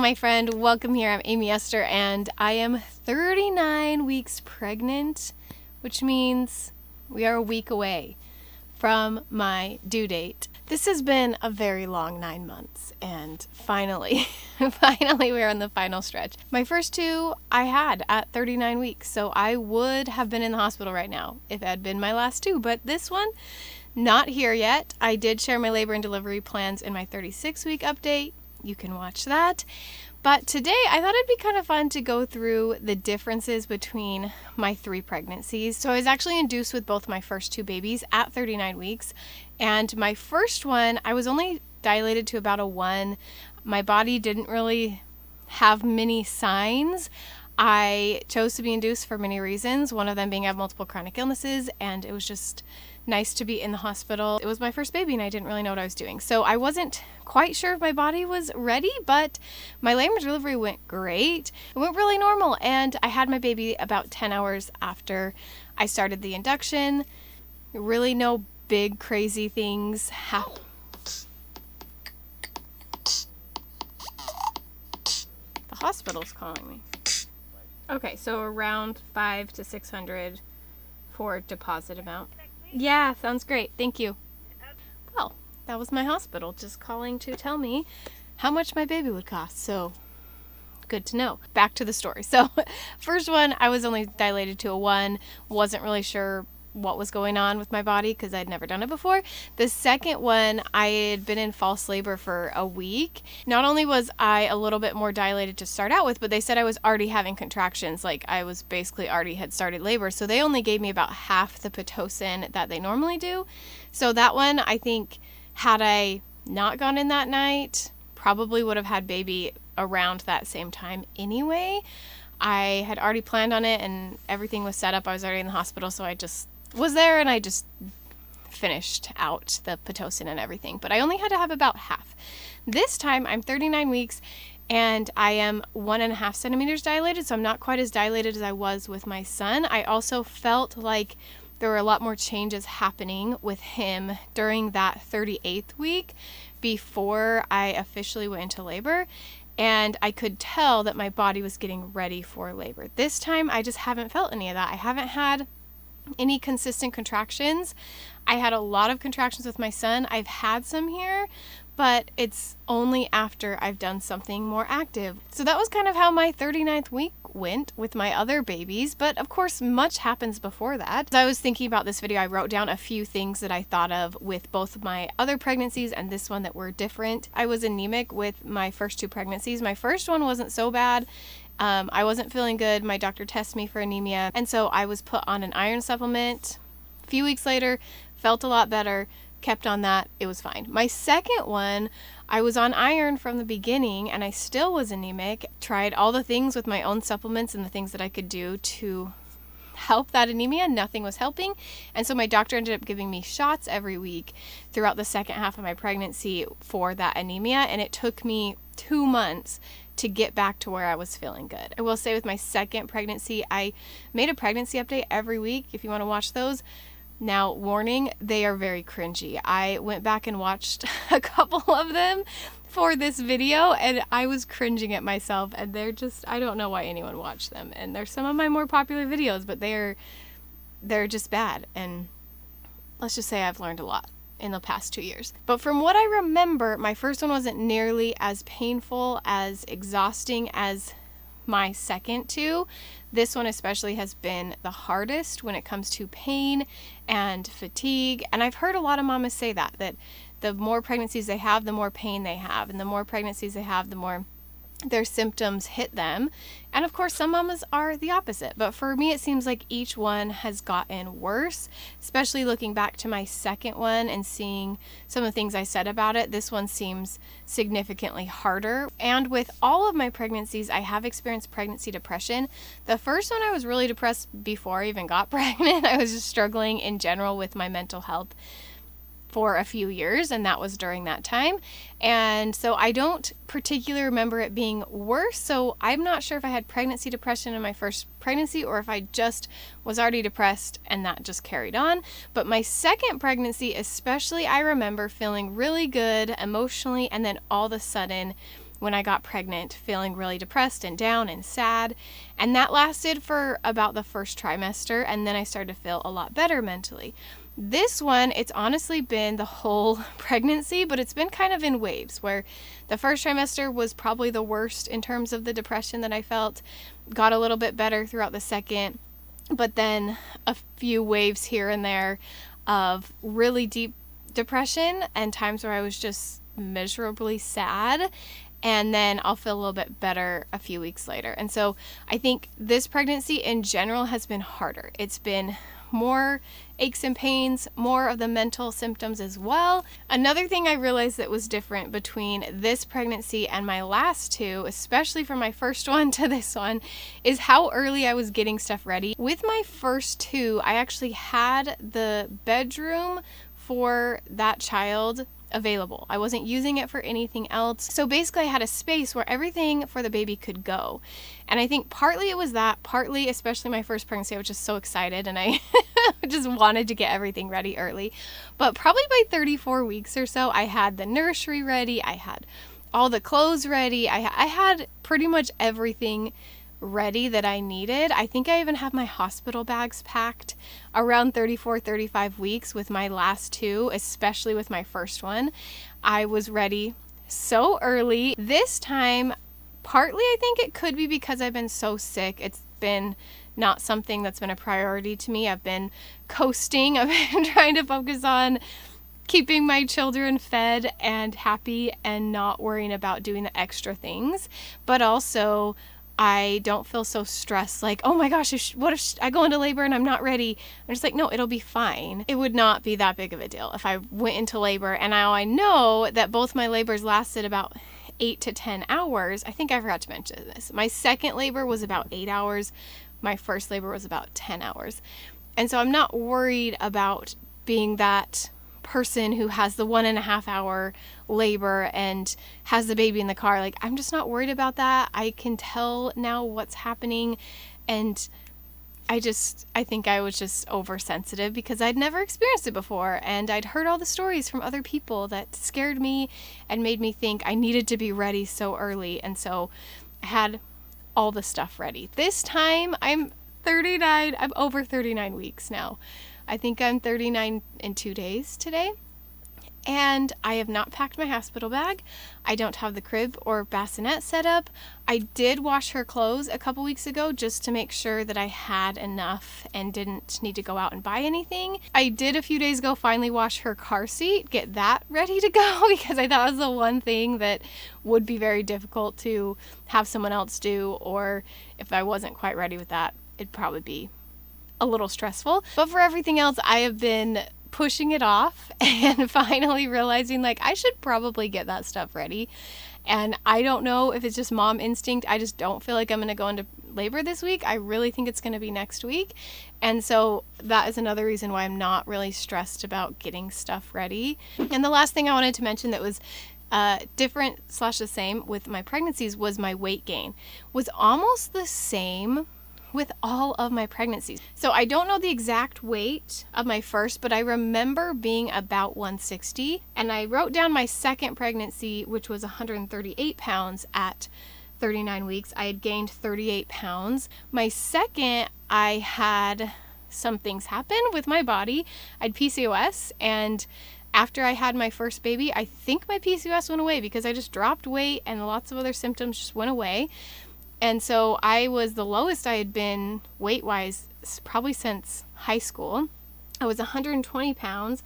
my friend. Welcome here. I'm Aimee Esther, and I am 39 weeks pregnant, which means we are a week away from my due date. This has been a very long 9 months, and finally we're in the final stretch. My first two I had at 39 weeks, so I would have been in the hospital right now if it had been my last two, but this one, not here yet. I did share my labor and delivery plans in my 36-week update. You can watch that. But today I thought it'd be kind of fun to go through the differences between my 3 pregnancies. So I was actually induced with both my first 2 babies at 39 weeks. And my first one, I was only dilated to about a 1. My body didn't really have many signs. I chose to be induced for many reasons, one of them being I have multiple chronic illnesses, and it was just nice to be in the hospital. It was my first baby and I didn't really know what I was doing. So I wasn't quite sure if my body was ready, but my labor and delivery went great. It went really normal, and I had my baby about 10 hours after I started the induction. Really no big crazy things happened. The hospital's calling me. Okay, so around $500 to $600 for deposit amount. Yeah, sounds great. Thank you. Well, that was my hospital just calling to tell me how much my baby would cost. So good to know. Back to the story. So first one, I was only dilated to a 1. Wasn't really sure what was going on with my body because I'd never done it before. The second one, I had been in false labor for a week. Not only was I a little bit more dilated to start out with, but they said I was already having contractions, like I was basically already had started labor. So they only gave me about half the Pitocin that they normally do. So that one, I think, had I not gone in that night, probably would have had baby around that same time anyway. I had already planned on it and everything was set up. I was already in the hospital, so I just was there and I just finished out the Pitocin and everything, but I only had to have about half. This time I'm 39 weeks and I am 1.5 centimeters dilated, so I'm not quite as dilated as I was with my son. I also felt like there were a lot more changes happening with him during that 38th week before I officially went into labor, and I could tell that my body was getting ready for labor. This time I just haven't felt any of that. I haven't had any consistent contractions. I had a lot of contractions with my son. I've had some here, but it's only after I've done something more active. So that was kind of how my 39th week went with my other babies, but of course much happens before that. As I was thinking about this video, I wrote down a few things that I thought of with both my other pregnancies and this one that were different. I was anemic with my first 2 pregnancies. My first one wasn't so bad. I wasn't feeling good. My doctor tested me for anemia, and so I was put on an iron supplement. A few weeks later, felt a lot better, kept on that. It was fine. My second one, I was on iron from the beginning and I still was anemic. Tried all the things with my own supplements and the things that I could do to help that anemia. Nothing was helping, and so my doctor ended up giving me shots every week throughout the second half of my pregnancy for that anemia, and it took me 2 months to get back to where I was feeling good. I will say with my second pregnancy, I made a pregnancy update every week if you want to watch those. Now, warning, they are very cringy. I went back and watched a couple of them for this video and I was cringing at myself, and they're just, I don't know why anyone watched them. And they're some of my more popular videos, but they're just bad. And let's just say I've learned a lot in the past 2 years. But from what I remember, my first one wasn't nearly as painful, as exhausting as my second 2. This one especially has been the hardest when it comes to pain and fatigue. And I've heard a lot of mamas say that the more pregnancies they have, the more pain they have. And the more pregnancies they have, the more their symptoms hit them. And of course, some mamas are the opposite. But for me, it seems like each one has gotten worse, especially looking back to my second one and seeing some of the things I said about it. This one seems significantly harder. And with all of my pregnancies, I have experienced pregnancy depression. The first one, I was really depressed before I even got pregnant. I was just struggling in general with my mental health for a few years, and that was during that time. And so I don't particularly remember it being worse, so I'm not sure if I had pregnancy depression in my first pregnancy or if I just was already depressed and that just carried on. But my second pregnancy especially, I remember feeling really good emotionally, and then all of a sudden when I got pregnant, feeling really depressed and down and sad. And that lasted for about the first trimester, and then I started to feel a lot better mentally. This one, it's honestly been the whole pregnancy, but it's been kind of in waves, where the first trimester was probably the worst in terms of the depression that I felt. Got a little bit better throughout the second, but then a few waves here and there of really deep depression and times where I was just miserably sad. And then I'll feel a little bit better a few weeks later. And so I think this pregnancy in general has been harder. It's been more aches and pains, more of the mental symptoms as well. Another thing I realized that was different between this pregnancy and my last two, especially from my first one to this one, is how early I was getting stuff ready. With my first two, I actually had the bedroom for that child available. I wasn't using it for anything else. So basically I had a space where everything for the baby could go. And I think partly it was that, partly, especially my first pregnancy, I was just so excited and I just wanted to get everything ready early. But probably by 34 weeks or so, I had the nursery ready. I had all the clothes ready. I had pretty much everything ready that I needed. I think I even have my hospital bags packed around 34, 35 weeks with my last two, especially with my first one. I was ready so early. This time, partly I think it could be because I've been so sick. It's been not something that's been a priority to me. I've been coasting. I've been trying to focus on keeping my children fed and happy and not worrying about doing the extra things. But also, I don't feel so stressed, like, oh my gosh, what if I go into labor and I'm not ready? I'm just like, no, it'll be fine. It would not be that big of a deal if I went into labor. And now I know that both my labors lasted about 8 to 10 hours. I think I forgot to mention this. My second labor was about 8 hours. My first labor was about 10 hours. And so I'm not worried about being that person who has the 1.5 hour labor and has the baby in the car. Like, I'm just not worried about that. I can tell now what's happening. And I think I was just oversensitive because I'd never experienced it before. And I'd heard all the stories from other people that scared me and made me think I needed to be ready so early. And so I had all the stuff ready. This time I'm 39. I'm over 39 weeks now. I think I'm 39 in 2 days today. And I have not packed my hospital bag. I don't have the crib or bassinet set up. I did wash her clothes a couple weeks ago just to make sure that I had enough and didn't need to go out and buy anything. I did a few days ago finally wash her car seat, get that ready to go because I thought it was the one thing that would be very difficult to have someone else do, or if I wasn't quite ready with that, it'd probably be a little stressful. But for everything else, I have been pushing it off and finally realizing like I should probably get that stuff ready. And I don't know if it's just mom instinct. I just don't feel like I'm going to go into labor this week. I really think it's going to be next week. And so that is another reason why I'm not really stressed about getting stuff ready. And the last thing I wanted to mention that was different / the same with my pregnancies was my weight gain was almost the same with all of my pregnancies. So I don't know the exact weight of my first, but I remember being about 160. And I wrote down my second pregnancy, which was 138 pounds at 39 weeks. I had gained 38 pounds. My second, I had some things happen with my body. I had PCOS, and after I had my first baby, I think my PCOS went away because I just dropped weight and lots of other symptoms just went away. And so I was the lowest I had been weight-wise probably since high school. I was 120 pounds,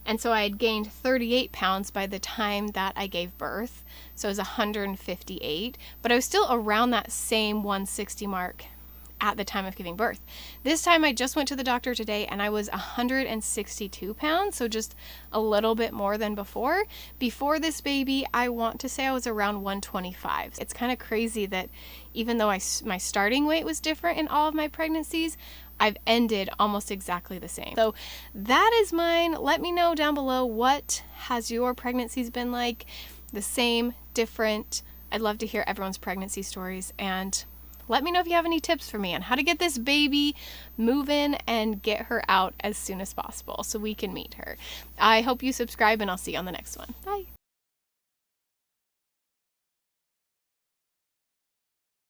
and so I had gained 38 pounds by the time that I gave birth. So it was 158, but I was still around that same 160 mark at the time of giving birth. This time I just went to the doctor today and I was 162 pounds, so just a little bit more than before. Before this baby, I want to say I was around 125. It's kind of crazy that even though my starting weight was different in all of my pregnancies, I've ended almost exactly the same. So that is mine. Let me know down below, what has your pregnancies been like? The same, different? I'd love to hear everyone's pregnancy stories, and let me know if you have any tips for me on how to get this baby moving and get her out as soon as possible so we can meet her. I hope you subscribe, and I'll see you on the next one. Bye.